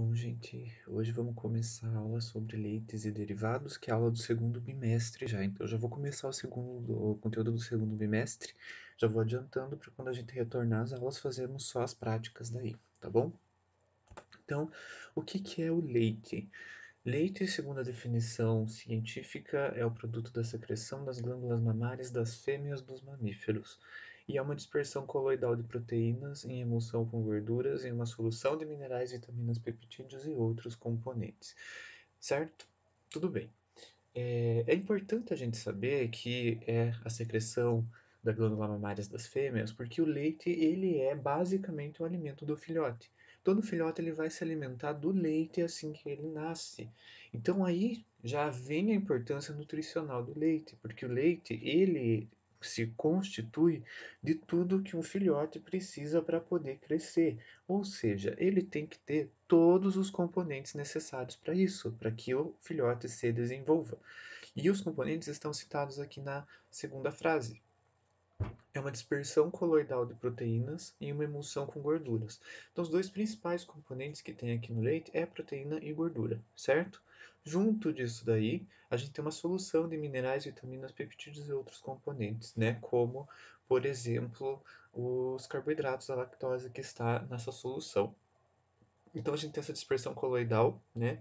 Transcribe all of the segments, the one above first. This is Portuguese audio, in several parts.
Bom, gente, hoje vamos começar a aula sobre leites e derivados, que é a aula do segundo bimestre já. Então, eu já vou começar o conteúdo do segundo bimestre, já vou adiantando para quando a gente retornar às aulas fazermos só as práticas daí, tá bom? Então, o que que é o leite? Leite, segundo a definição científica, é o produto da secreção das glândulas mamárias das fêmeas dos mamíferos e é uma dispersão coloidal de proteínas em emulsão com gorduras em uma solução de minerais, vitaminas, peptídeos e outros componentes. Certo? Tudo bem. É importante a gente saber que é a secreção da glândula mamária das fêmeas, porque o leite ele é basicamente o alimento do filhote. Todo filhote ele vai se alimentar do leite assim que ele nasce. Então aí já vem a importância nutricional do leite, porque o leite ele se constitui de tudo que um filhote precisa para poder crescer. Ou seja, ele tem que ter todos os componentes necessários para isso, para que o filhote se desenvolva. E os componentes estão citados aqui na segunda frase. É uma dispersão coloidal de proteínas e uma emulsão com gorduras. Então, os dois principais componentes que tem aqui no leite é proteína e gordura, certo? Junto disso daí, a gente tem uma solução de minerais, vitaminas, peptídeos e outros componentes, né? Como, por exemplo, os carboidratos, a lactose que está nessa solução. Então, a gente tem essa dispersão coloidal, né?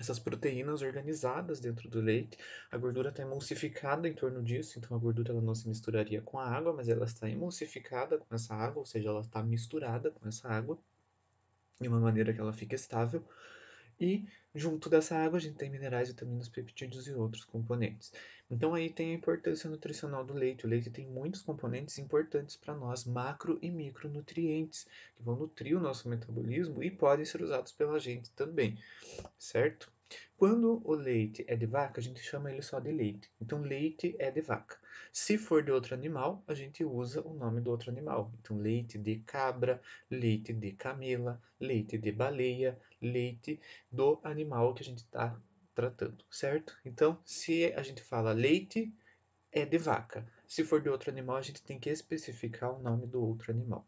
Essas proteínas organizadas dentro do leite. A gordura está emulsificada em torno disso, então a gordura ela não se misturaria com a água, mas ela está emulsificada com essa água, ou seja, ela está misturada com essa água de uma maneira que ela fique estável. E junto dessa água a gente tem minerais, vitaminas, peptídeos e outros componentes. Então aí tem a importância nutricional do leite. O leite tem muitos componentes importantes para nós, macro e micronutrientes, que vão nutrir o nosso metabolismo e podem ser usados pela gente também, certo? Quando o leite é de vaca, a gente chama ele só de leite. Então, leite é de vaca. Se for de outro animal, a gente usa o nome do outro animal. Então, leite de cabra, leite de camela, leite de baleia, leite do animal que a gente está tratando, certo? Então, se a gente fala leite, é de vaca. Se for de outro animal, a gente tem que especificar o nome do outro animal.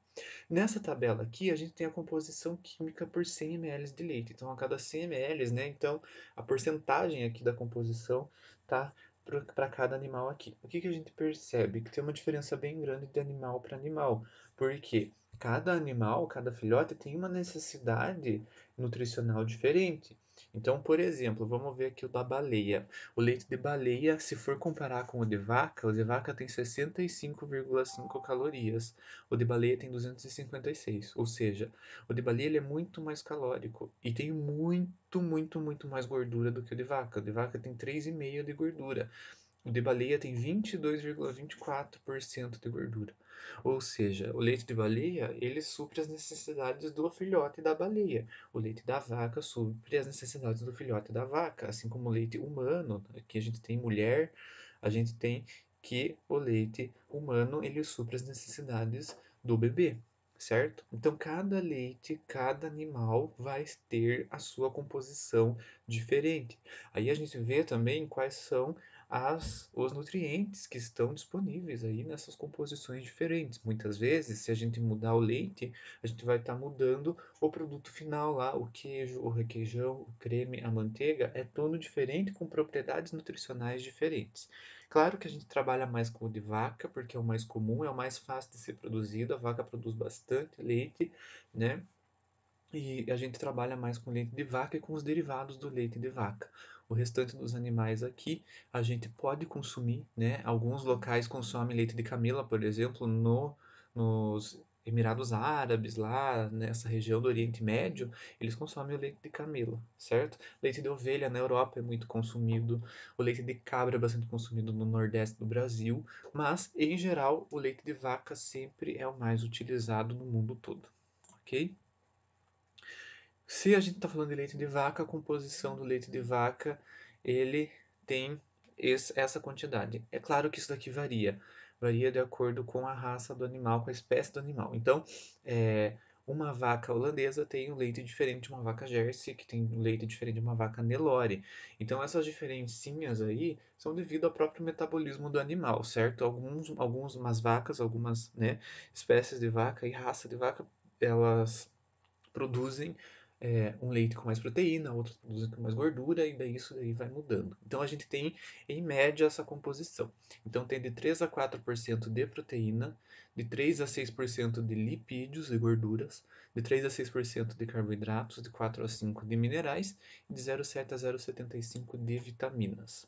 Nessa tabela aqui, a gente tem a composição química por 100 ml de leite. Então, a cada 100 ml, né? Então, a porcentagem aqui da composição tá para cada animal aqui. O que que a gente percebe? Que tem uma diferença bem grande de animal para animal. Porque cada animal, cada filhote tem uma necessidade nutricional diferente. Então, por exemplo, vamos ver aqui o da baleia. O leite de baleia, se for comparar com o de vaca tem 65,5 calorias. O de baleia tem 256, ou seja, o de baleia ele é muito mais calórico e tem muito mais gordura do que o de vaca. O de vaca tem 3,5 de gordura. O de baleia tem 22,24% de gordura. Ou seja, o leite de baleia, ele supre as necessidades do filhote da baleia. O leite da vaca supre as necessidades do filhote da vaca, assim como o leite humano, aqui a gente tem mulher, a gente tem que o leite humano, ele supre as necessidades do bebê, certo? Então, cada leite, cada animal vai ter a sua composição diferente. Aí a gente vê também quais são os nutrientes que estão disponíveis aí nessas composições diferentes. Muitas vezes, se a gente mudar o leite, a gente vai estar mudando o produto final lá, o queijo, o requeijão, o creme, a manteiga, é tudo diferente com propriedades nutricionais diferentes. Claro que a gente trabalha mais com o de vaca, porque é o mais comum, é o mais fácil de ser produzido, a vaca produz bastante leite, né? E a gente trabalha mais com leite de vaca e com os derivados do leite de vaca. O restante dos animais aqui a gente pode consumir, né? Alguns locais consomem leite de camela, por exemplo, nos Emirados Árabes, lá nessa região do Oriente Médio, eles consomem o leite de camela, certo? Leite de ovelha na Europa é muito consumido, o leite de cabra é bastante consumido no Nordeste do Brasil, mas em geral o leite de vaca sempre é o mais utilizado no mundo todo, ok? Se a gente está falando de leite de vaca, a composição do leite de vaca, ele tem essa quantidade. É claro que isso daqui varia. Varia de acordo com a raça do animal, com a espécie do animal. Então, uma vaca holandesa tem um leite diferente de uma vaca Jersey, que tem um leite diferente de uma vaca Nelore. Então, essas diferencinhas aí são devido ao próprio metabolismo do animal, certo? Algumas vacas, algumas, né, espécies de vaca e raça de vaca, elas produzem um leite com mais proteína, outro produzem com mais gordura, e daí isso daí vai mudando. Então a gente tem, em média, essa composição. Então tem de 3 a 4% de proteína, de 3 a 6% de lipídios e gorduras, de 3 a 6% de carboidratos, de 4 a 5% de minerais e de 0,7 a 0,75% de vitaminas.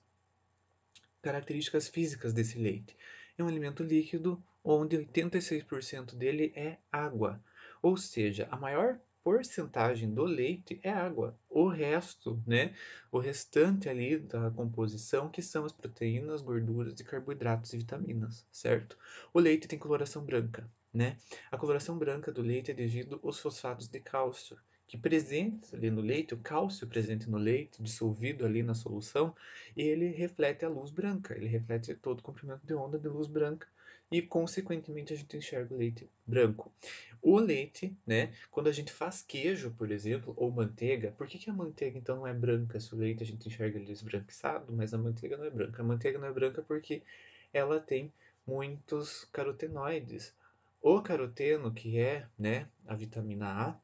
Características físicas desse leite. É um alimento líquido onde 86% dele é água, ou seja, a maior porcentagem do leite é água. O resto, né, o restante ali da composição, que são as proteínas, gorduras e carboidratos e vitaminas, certo? O leite tem coloração branca, né? A coloração branca do leite é devido aos fosfatos de cálcio, que presentes ali no leite, o cálcio presente no leite, dissolvido ali na solução, ele reflete a luz branca, ele reflete todo o comprimento de onda de luz branca e, consequentemente, a gente enxerga o leite branco. O leite, né, quando a gente faz queijo, por exemplo, ou manteiga, por que a manteiga então não é branca? Se o leite a gente enxerga ele esbranquiçado, mas a manteiga não é branca. A manteiga não é branca porque ela tem muitos carotenoides. O caroteno, que é, né, a vitamina A,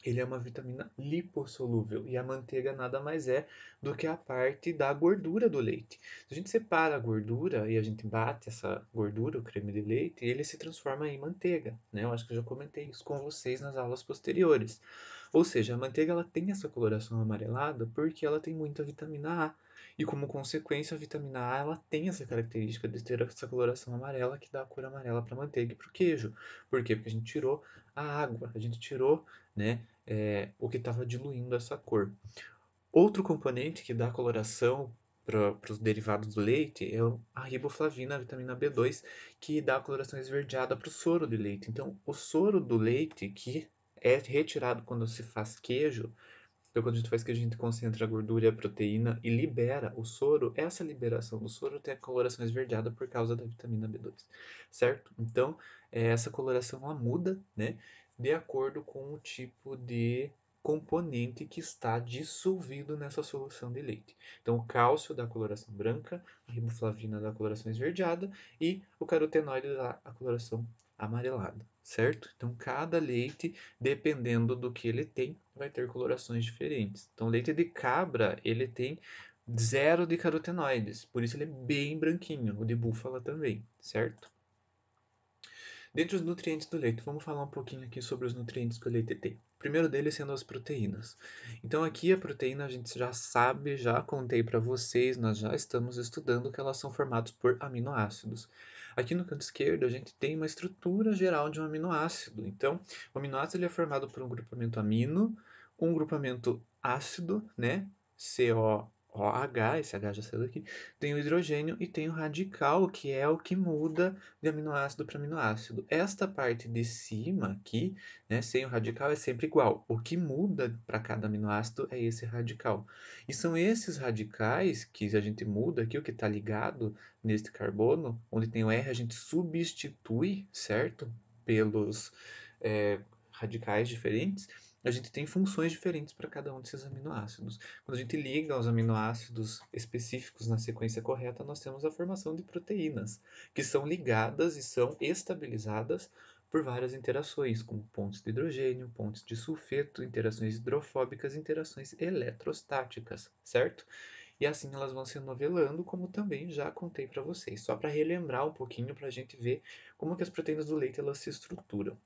ele é uma vitamina lipossolúvel e a manteiga nada mais é do que a parte da gordura do leite. Se a gente separa a gordura e a gente bate essa gordura, o creme de leite, ele se transforma em manteiga, né? Eu acho que eu já comentei isso com vocês nas aulas posteriores. Ou seja, a manteiga ela tem essa coloração amarelada porque ela tem muita vitamina A. E como consequência, a vitamina A ela tem essa característica de ter essa coloração amarela que dá a cor amarela para a manteiga e para o queijo. Por quê? Porque a gente tirou a água, a gente tirou, né, o que estava diluindo essa cor. Outro componente que dá coloração para os derivados do leite é a riboflavina, a vitamina B2, que dá a coloração esverdeada para o soro de leite. Então, o soro do leite, que é retirado quando se faz queijo, então quando a gente faz queijo, a gente concentra a gordura e a proteína e libera o soro. Essa liberação do soro tem a coloração esverdeada por causa da vitamina B2, certo? Então, essa coloração ela muda, né, de acordo com o tipo de componente que está dissolvido nessa solução de leite. Então, o cálcio dá coloração branca, a riboflavina dá coloração esverdeada e o carotenoide dá a coloração amarelada, certo? Então, cada leite, dependendo do que ele tem, vai ter colorações diferentes. Então, o leite de cabra, ele tem zero de carotenoides, por isso ele é bem branquinho. O de búfala também, certo? Dentre os nutrientes do leite, vamos falar um pouquinho aqui sobre os nutrientes que o leite tem. O primeiro deles sendo as proteínas. Então aqui a proteína a gente já sabe, já contei para vocês, nós já estamos estudando que elas são formadas por aminoácidos. Aqui no canto esquerdo a gente tem uma estrutura geral de um aminoácido. Então, o aminoácido ele é formado por um grupamento amino, um grupamento ácido, né? COOH, esse H já saiu daqui, tem o hidrogênio e tem o radical, que é o que muda de aminoácido para aminoácido. Esta parte de cima aqui, né, sem o radical, é sempre igual. O que muda para cada aminoácido é esse radical. E são esses radicais que a gente muda aqui, o que está ligado neste carbono, onde tem o R, a gente substitui, certo? Pelos radicais diferentes. A gente tem funções diferentes para cada um desses aminoácidos. Quando a gente liga os aminoácidos específicos na sequência correta, nós temos a formação de proteínas, que são ligadas e são estabilizadas por várias interações, como pontos de hidrogênio, pontos de sulfeto, interações hidrofóbicas e interações eletrostáticas, certo? E assim elas vão se novelando, como também já contei para vocês, só para relembrar um pouquinho para a gente ver como que as proteínas do leite elas se estruturam.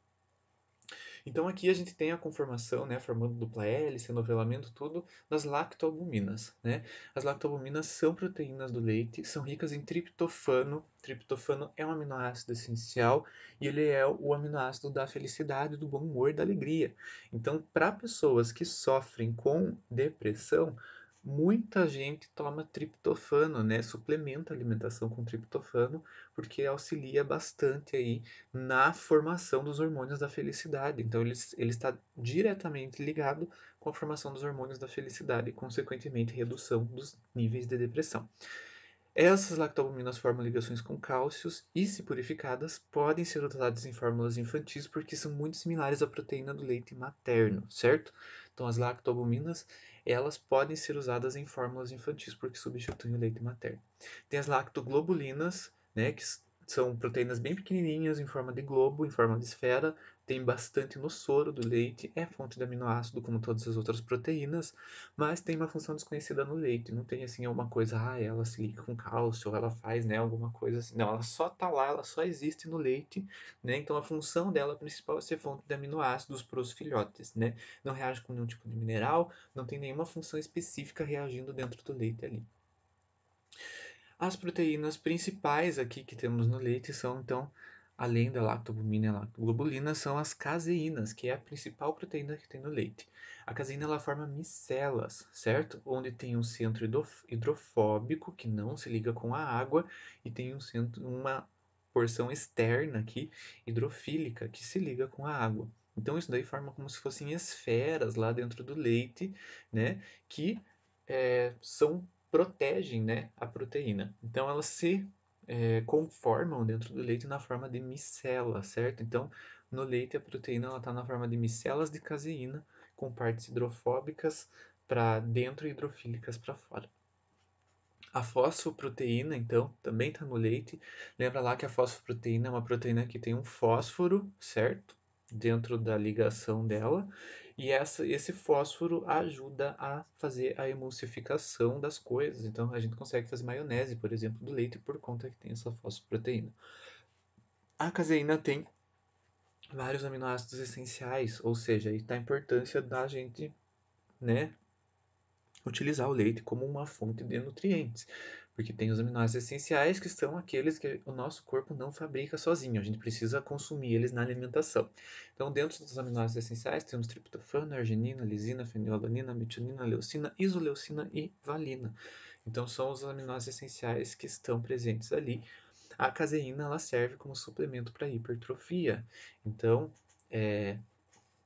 Então aqui a gente tem a conformação, né, formando dupla hélice, novelamento, tudo das lactoalbuminas, né? As lactoalbuminas são proteínas do leite, são ricas em triptofano. Triptofano é um aminoácido essencial e ele é o aminoácido da felicidade, do bom humor, da alegria. Então, para pessoas que sofrem com depressão, muita gente toma triptofano, né? Suplementa a alimentação com triptofano, porque auxilia bastante aí na formação dos hormônios da felicidade. Então, ele está diretamente ligado com a formação dos hormônios da felicidade e, consequentemente, redução dos níveis de depressão. Essas lactoalbuminas formam ligações com cálcios e, se purificadas, podem ser usadas em fórmulas infantis porque são muito similares à proteína do leite materno, certo? Então, as lactoalbuminas, elas podem ser usadas em fórmulas infantis porque substituem o leite materno. Tem as lactoglobulinas, né, que são proteínas bem pequenininhas em forma de globo, em forma de esfera, tem bastante no soro do leite, é fonte de aminoácido como todas as outras proteínas, mas tem uma função desconhecida no leite. Não tem assim alguma coisa, ela se liga com cálcio, ou ela faz, né, alguma coisa assim. Não, ela só tá lá, ela só existe no leite, né? Então a função dela principal é ser fonte de aminoácidos para os filhotes, né? Não reage com nenhum tipo de mineral, não tem nenhuma função específica reagindo dentro do leite ali. As proteínas principais aqui que temos no leite são, então, além da lactobumina e a lactoglobulina, são as caseínas, que é a principal proteína que tem no leite. A caseína ela forma micelas, certo? Onde tem um centro hidrofóbico, que não se liga com a água, e tem uma porção externa aqui, hidrofílica, que se liga com a água. Então, isso daí forma como se fossem esferas lá dentro do leite, né? Que são protegem, né, a proteína. Então elas se conformam dentro do leite na forma de micela, certo? Então no leite a proteína está na forma de micelas de caseína com partes hidrofóbicas para dentro e hidrofílicas para fora. A fosfoproteína, então, também está no leite. Lembra lá que a fosfoproteína é uma proteína que tem um fósforo, certo? Dentro da ligação dela. E esse fósforo ajuda a fazer a emulsificação das coisas. Então, a gente consegue fazer maionese, por exemplo, do leite por conta que tem essa fosfoproteína. A caseína tem vários aminoácidos essenciais, ou seja, aí está a importância da gente, né, utilizar o leite como uma fonte de nutrientes, porque tem os aminoácidos essenciais que são aqueles que o nosso corpo não fabrica sozinho, a gente precisa consumir eles na alimentação. Então, dentro dos aminoácidos essenciais, temos triptofano, arginina, lisina, fenilalanina, metionina, leucina, isoleucina e valina. Então, são os aminoácidos essenciais que estão presentes ali. A caseína ela serve como suplemento para hipertrofia. Então,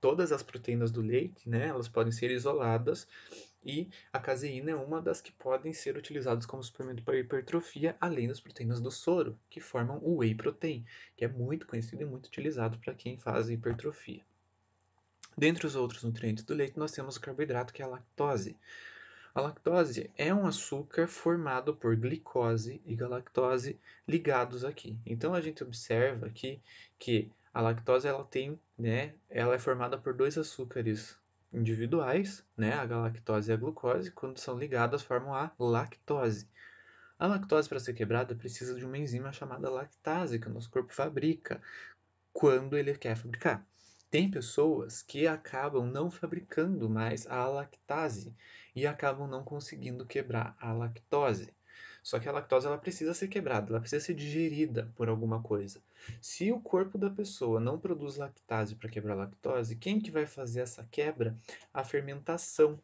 todas as proteínas do leite, né, elas podem ser isoladas e a caseína é uma das que podem ser utilizadas como suplemento para hipertrofia, além das proteínas do soro, que formam o whey protein, que é muito conhecido e muito utilizado para quem faz hipertrofia. Dentre os outros nutrientes do leite, nós temos o carboidrato, que é a lactose. A lactose é um açúcar formado por glicose e galactose ligados aqui. Então a gente observa aqui que a lactose ela tem, né, ela é formada por dois açúcares individuais, né, a galactose e a glucose, quando são ligadas formam a lactose. A lactose para ser quebrada precisa de uma enzima chamada lactase que o nosso corpo fabrica quando ele quer fabricar. Tem pessoas que acabam não fabricando mais a lactase e acabam não conseguindo quebrar a lactose. Só que a lactose ela precisa ser quebrada, ela precisa ser digerida por alguma coisa. Se o corpo da pessoa não produz lactase para quebrar a lactose, quem que vai fazer essa quebra? A fermentação.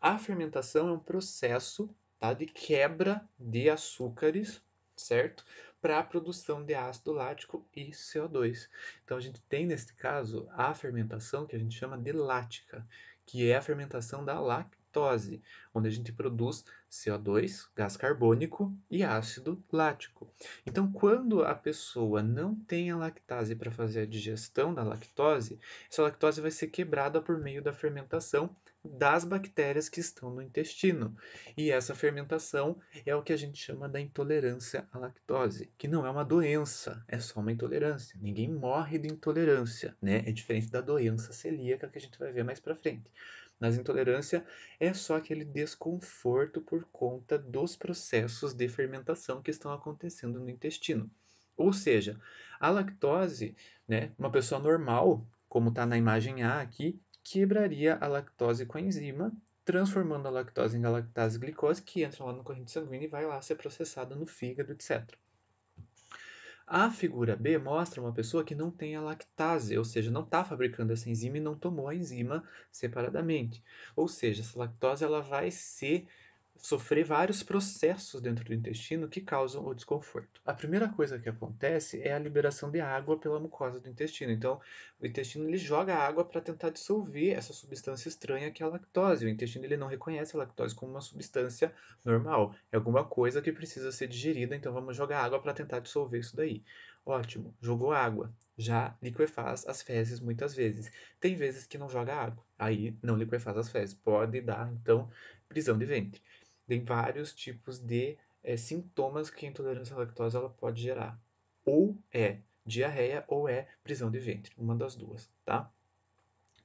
A fermentação é um processo, tá, de quebra de açúcares, certo? Para a produção de ácido lático e CO2. Então a gente tem nesse caso a fermentação que a gente chama de lática, que é a fermentação da lactose, onde a gente produz CO2, gás carbônico e ácido lático. Então, quando a pessoa não tem a lactase para fazer a digestão da lactose, essa lactose vai ser quebrada por meio da fermentação das bactérias que estão no intestino. E essa fermentação é o que a gente chama da intolerância à lactose, que não é uma doença, é só uma intolerância. Ninguém morre de intolerância, né? É diferente da doença celíaca que a gente vai ver mais para frente. Mas intolerância é só aquele desconforto por conta dos processos de fermentação que estão acontecendo no intestino. Ou seja, a lactose, né, uma pessoa normal, como está na imagem A aqui, quebraria a lactose com a enzima, transformando a lactose em galactase glicose, que entra lá na corrente sanguínea e vai lá ser processada no fígado, etc. A figura B mostra uma pessoa que não tem a lactase, ou seja, não está fabricando essa enzima e não tomou a enzima separadamente. Ou seja, essa lactose ela vai sofrer vários processos dentro do intestino que causam o desconforto. A primeira coisa que acontece é a liberação de água pela mucosa do intestino. Então, o intestino ele joga água para tentar dissolver essa substância estranha que é a lactose. O intestino ele não reconhece a lactose como uma substância normal. É alguma coisa que precisa ser digerida, então vamos jogar água para tentar dissolver isso daí. Ótimo, jogou água. Já liquefaz as fezes muitas vezes. Tem vezes que não joga água, aí não liquefaz as fezes. Pode dar, então, prisão de ventre. Tem vários tipos de sintomas que a intolerância à lactose ela pode gerar. Ou é diarreia ou é prisão de ventre, uma das duas, tá?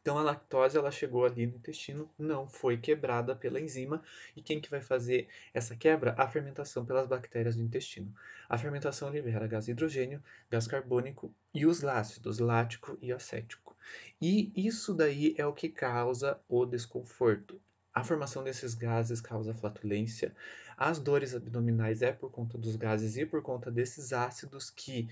Então a lactose ela chegou ali no intestino, não foi quebrada pela enzima, e quem que vai fazer essa quebra? A fermentação pelas bactérias do intestino. A fermentação libera gás hidrogênio, gás carbônico e os ácidos lático e acético. E isso daí é o que causa o desconforto. A formação desses gases causa flatulência. As dores abdominais é por conta dos gases e por conta desses ácidos que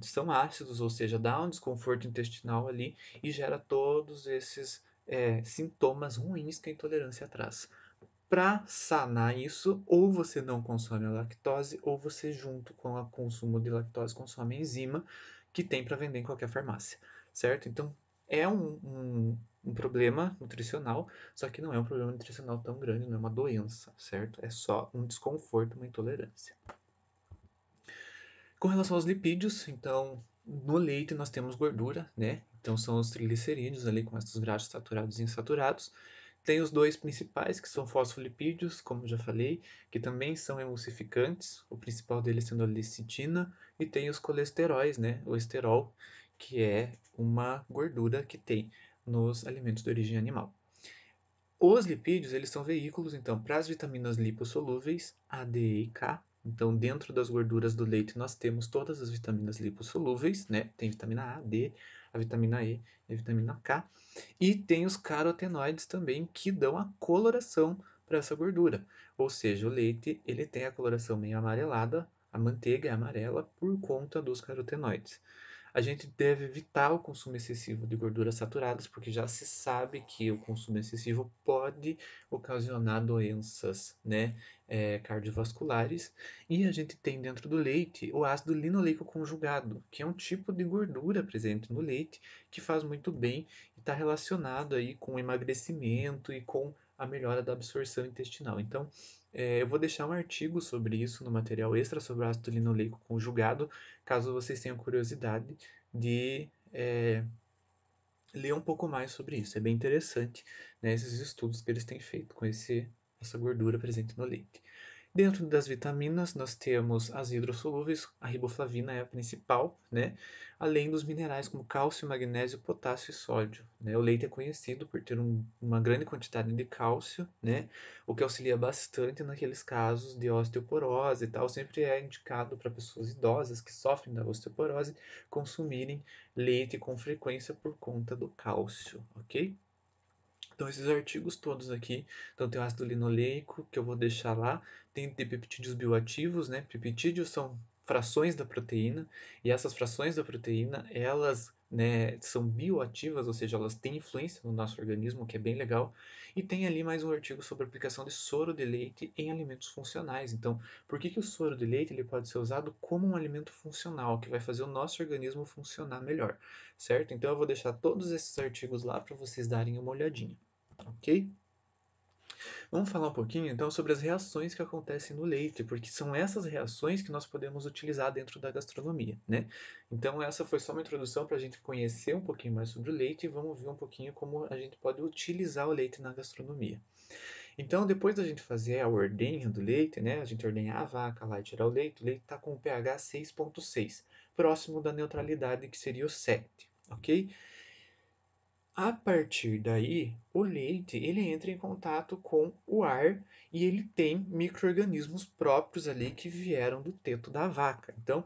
são ácidos, ou seja, dá um desconforto intestinal ali e gera todos esses sintomas ruins que a intolerância traz. Para sanar isso, ou você não consome a lactose, ou você, junto com o consumo de lactose, consome a enzima que tem para vender em qualquer farmácia, certo? Então, é um problema nutricional, só que não é um problema nutricional tão grande, não é uma doença, certo? É só um desconforto, uma intolerância. Com relação aos lipídios, então, no leite nós temos gordura, né? Então são os triglicerídeos ali com ácidos graxos saturados e insaturados. Tem os dois principais, que são fosfolipídios, como já falei, que também são emulsificantes, o principal deles sendo a lecitina, e tem os colesteróis, né? O esterol, que é uma gordura que tem nos alimentos de origem animal. Os lipídios, eles são veículos, então, para as vitaminas lipossolúveis, A, D, E e K. Então, dentro das gorduras do leite, nós temos todas as vitaminas lipossolúveis, né? Tem vitamina A, D, a vitamina E e a vitamina K. E tem os carotenoides também, que dão a coloração para essa gordura. Ou seja, o leite, ele tem a coloração meio amarelada, a manteiga é amarela por conta dos carotenoides. A gente deve evitar o consumo excessivo de gorduras saturadas, porque já se sabe que o consumo excessivo pode ocasionar doenças, né, cardiovasculares. E a gente tem dentro do leite o ácido linoleico conjugado, que é um tipo de gordura presente no leite que faz muito bem e está relacionado aí com o emagrecimento e com a melhora da absorção intestinal. Então, eu vou deixar um artigo sobre isso no material extra sobre o ácido linoleico conjugado, caso vocês tenham curiosidade de ler um pouco mais sobre isso. É bem interessante, né, esses estudos que eles têm feito com essa gordura presente no leite. Dentro das vitaminas, nós temos as hidrossolúveis, a riboflavina é a principal, né? Além dos minerais como cálcio, magnésio, potássio e sódio, né? O leite é conhecido por ter uma grande quantidade de cálcio, né? O que auxilia bastante naqueles casos de osteoporose e tal. Sempre é indicado para pessoas idosas que sofrem da osteoporose consumirem leite com frequência por conta do cálcio, ok? Então, esses artigos todos aqui, então tem o ácido linoleico, que eu vou deixar lá, tem de peptídeos bioativos, né? Peptídeos são frações da proteína, e essas frações da proteína, elas, né, são bioativas, ou seja, elas têm influência no nosso organismo, o que é bem legal. E tem ali mais um artigo sobre a aplicação de soro de leite em alimentos funcionais. Então, por que que o soro de leite ele pode ser usado como um alimento funcional, que vai fazer o nosso organismo funcionar melhor, certo? Então, eu vou deixar todos esses artigos lá para vocês darem uma olhadinha. Ok? Vamos falar um pouquinho então sobre as reações que acontecem no leite, porque são essas reações que nós podemos utilizar dentro da gastronomia, né? Então, essa foi só uma introdução para a gente conhecer um pouquinho mais sobre o leite e vamos ver um pouquinho como a gente pode utilizar o leite na gastronomia. Então, depois da gente fazer a ordenha do leite, né? A gente ordenhar a vaca lá e tirar o leite está com o pH 6,6, próximo da neutralidade que seria o 7, ok? A partir daí, o leite ele entra em contato com o ar e ele tem micro-organismos próprios ali que vieram do teto da vaca. Então,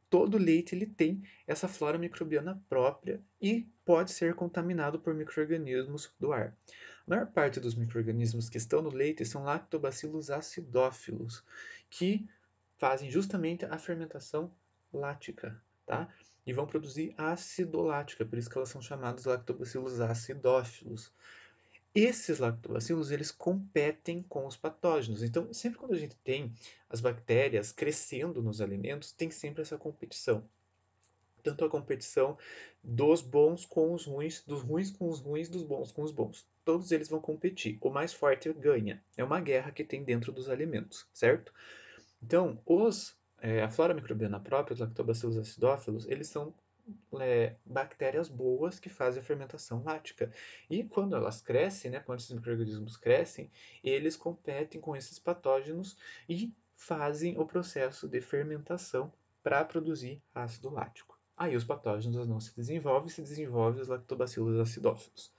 todo leite ele tem essa flora microbiana própria e pode ser contaminado por micro-organismos do ar. A maior parte dos micro-organismos que estão no leite são lactobacilos acidófilos, que fazem justamente a fermentação lática, tá? E vão produzir ácido lático, por isso que elas são chamadas lactobacilos acidófilos. Esses lactobacilos, eles competem com os patógenos. Então, sempre quando a gente tem as bactérias crescendo nos alimentos, tem sempre essa competição. Tanto a competição dos bons com os ruins, dos ruins com os ruins, dos bons com os bons. Todos eles vão competir. O mais forte ganha. É uma guerra que tem dentro dos alimentos, certo? Então, a flora microbiana própria, os lactobacilos acidófilos, eles são bactérias boas que fazem a fermentação lática. E quando elas crescem, né, quando esses micro-organismos crescem, eles competem com esses patógenos e fazem o processo de fermentação para produzir ácido lático. Aí os patógenos não se desenvolvem os lactobacilos acidófilos.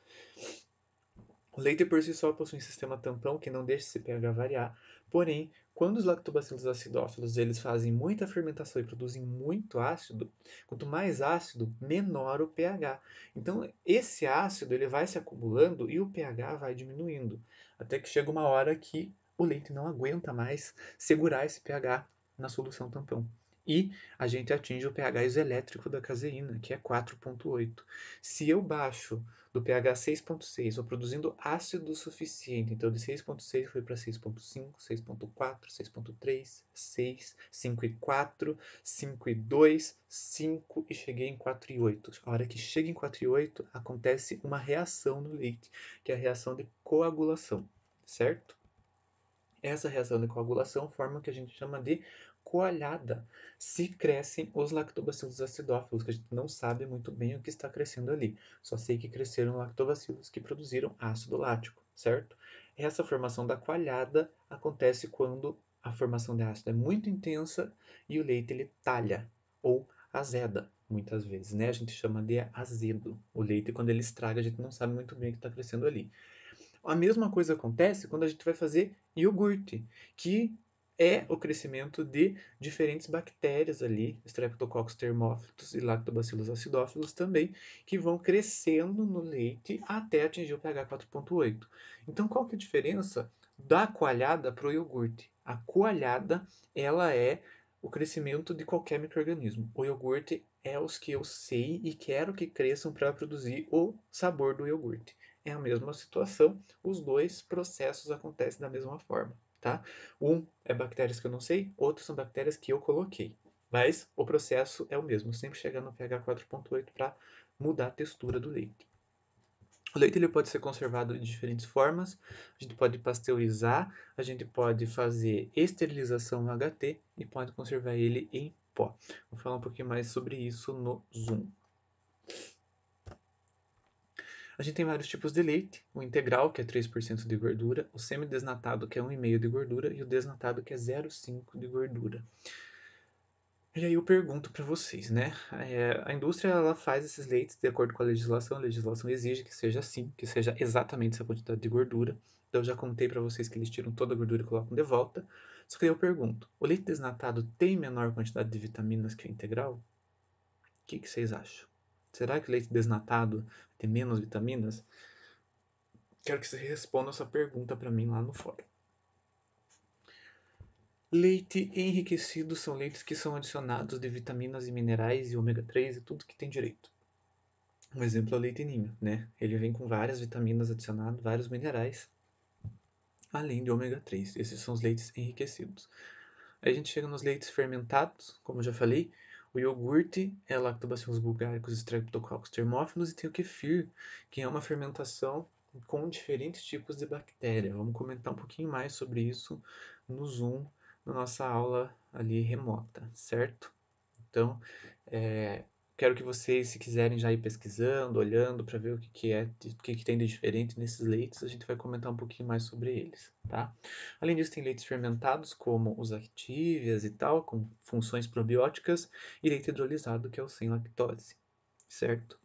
O leite por si só possui um sistema tampão que não deixa esse pH variar, porém, quando os lactobacilos acidófilos eles fazem muita fermentação e produzem muito ácido, quanto mais ácido, menor o pH. Então, esse ácido ele vai se acumulando e o pH vai diminuindo, até que chega uma hora que o leite não aguenta mais segurar esse pH na solução tampão. E a gente atinge o pH isoelétrico da caseína, que é 4,8. Se eu baixo do pH 6,6, vou produzindo ácido suficiente. Então, de 6,6 foi para 6,5, 6,4, 6,3, 6, 5,4, 5,2, 5 e cheguei em 4,8. A hora que chega em 4,8, acontece uma reação no leite, que é a reação de coagulação, certo? Essa reação de coagulação forma o que a gente chama de coalhada. Se crescem os lactobacilos acidófilos, que a gente não sabe muito bem o que está crescendo ali. Só sei que cresceram lactobacilos que produziram ácido lático, certo? Essa formação da coalhada acontece quando a formação de ácido é muito intensa e o leite ele talha ou azeda, muitas vezes, né? A gente chama de azedo. O leite, quando ele estraga, a gente não sabe muito bem o que está crescendo ali. A mesma coisa acontece quando a gente vai fazer iogurte, que é o crescimento de diferentes bactérias ali, Streptococcus thermophilus e Lactobacillus acidófilos também, que vão crescendo no leite até atingir o pH 4,8. Então, qual que é a diferença da coalhada para o iogurte? A coalhada, ela é o crescimento de qualquer micro-organismo. O iogurte é os que eu sei e quero que cresçam para produzir o sabor do iogurte. É a mesma situação, os dois processos acontecem da mesma forma, tá? Um é bactérias que eu não sei, outro são bactérias que eu coloquei. Mas o processo é o mesmo, sempre chegando no pH 4,8 para mudar a textura do leite. O leite ele pode ser conservado de diferentes formas. A gente pode pasteurizar, a gente pode fazer esterilização no HT e pode conservar ele em pó. Vou falar um pouquinho mais sobre isso no Zoom. A gente tem vários tipos de leite, o integral, que é 3% de gordura, o semidesnatado, que é 1,5% de gordura, e o desnatado, que é 0,5% de gordura. E aí eu pergunto para vocês, né? A indústria ela faz esses leites de acordo com a legislação exige que seja assim, que seja exatamente essa quantidade de gordura. Então eu já contei para vocês que eles tiram toda a gordura e colocam de volta. Só que aí eu pergunto, o leite desnatado tem menor quantidade de vitaminas que o integral? O que vocês acham? Será que o leite desnatado tem menos vitaminas? Quero que você responda essa pergunta para mim lá no fórum. Leite enriquecido são leites que são adicionados de vitaminas e minerais e ômega 3 e tudo que tem direito. Um exemplo é o leite ninho, né? Ele vem com várias vitaminas adicionadas, vários minerais, além de ômega 3. Esses são os leites enriquecidos. Aí a gente chega nos leites fermentados, como eu já falei. O iogurte é Lactobacillus bulgaricus, Streptococcus thermophilus e tem o kefir, que é uma fermentação com diferentes tipos de bactéria. Vamos comentar um pouquinho mais sobre isso no Zoom, na nossa aula ali remota, certo? Então, quero que vocês, se quiserem já ir pesquisando, olhando para ver o que tem de diferente nesses leites, a gente vai comentar um pouquinho mais sobre eles, tá? Além disso, tem leites fermentados, como os Activias e tal, com funções probióticas, e leite hidrolisado, que é o sem lactose, certo?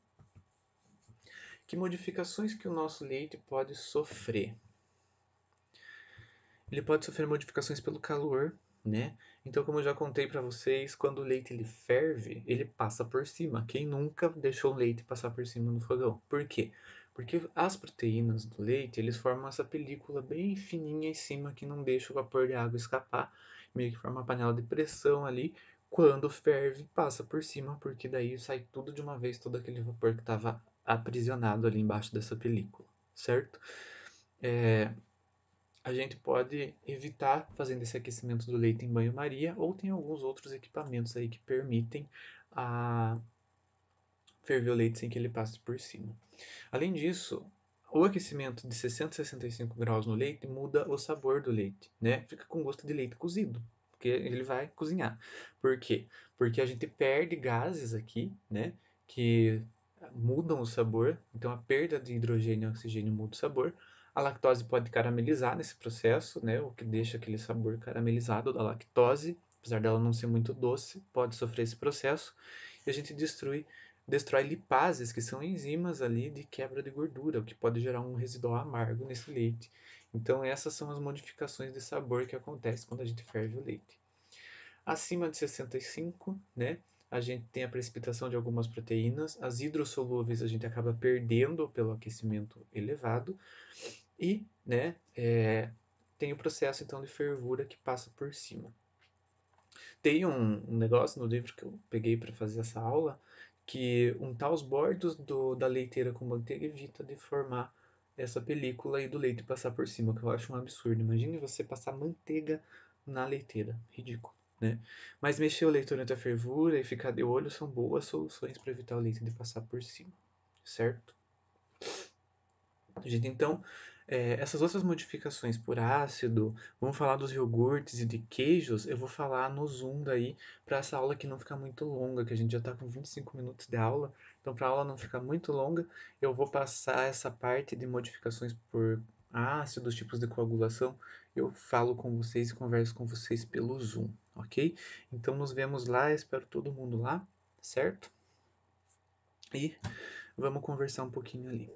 Que modificações que o nosso leite pode sofrer? Ele pode sofrer modificações pelo calor, né? Então, como eu já contei para vocês, quando o leite ele ferve, ele passa por cima. Quem nunca deixou o leite passar por cima no fogão? Por quê? Porque as proteínas do leite, eles formam essa película bem fininha em cima que não deixa o vapor de água escapar, meio que forma uma panela de pressão ali. Quando ferve, passa por cima, porque daí sai tudo de uma vez, todo aquele vapor que estava aprisionado ali embaixo dessa película, certo? A gente pode evitar fazendo esse aquecimento do leite em banho-maria ou tem alguns outros equipamentos aí que permitem ferver o leite sem que ele passe por cima. Além disso, o aquecimento de 60 a 65 graus no leite muda o sabor do leite, né? Fica com gosto de leite cozido, porque ele vai cozinhar. Por quê? Porque a gente perde gases aqui, né? Que mudam o sabor, então a perda de hidrogênio e oxigênio muda o sabor. A lactose pode caramelizar nesse processo, né? O que deixa aquele sabor caramelizado da lactose apesar dela não ser muito doce, pode sofrer esse processo. E a gente destrói lipases, que são enzimas ali de quebra de gordura, o que pode gerar um residual amargo nesse leite. Então essas são as modificações de sabor que acontecem quando a gente ferve o leite. Acima de 65, né, a gente tem a precipitação de algumas proteínas, as hidrossolúveis a gente acaba perdendo pelo aquecimento elevado e, né, tem o processo então de fervura que passa por cima. Tem um negócio no livro que eu peguei para fazer essa aula que untar os bordos da leiteira com manteiga evita de formar essa película e do leite passar por cima, que eu acho um absurdo. Imagine você passar manteiga na leiteira, ridículo, né? Mas mexer o leite durante a fervura e ficar de olho são boas soluções para evitar o leite de passar por cima, certo? Gente, então, essas outras modificações por ácido, vamos falar dos iogurtes e de queijos, eu vou falar no Zoom daí, para essa aula que não ficar muito longa, que a gente já está com 25 minutos de aula, então para a aula não ficar muito longa, eu vou passar essa parte de modificações por ácidos, tipos de coagulação, eu falo com vocês e converso com vocês pelo Zoom, ok? Então nos vemos lá, espero todo mundo lá, certo? E vamos conversar um pouquinho ali.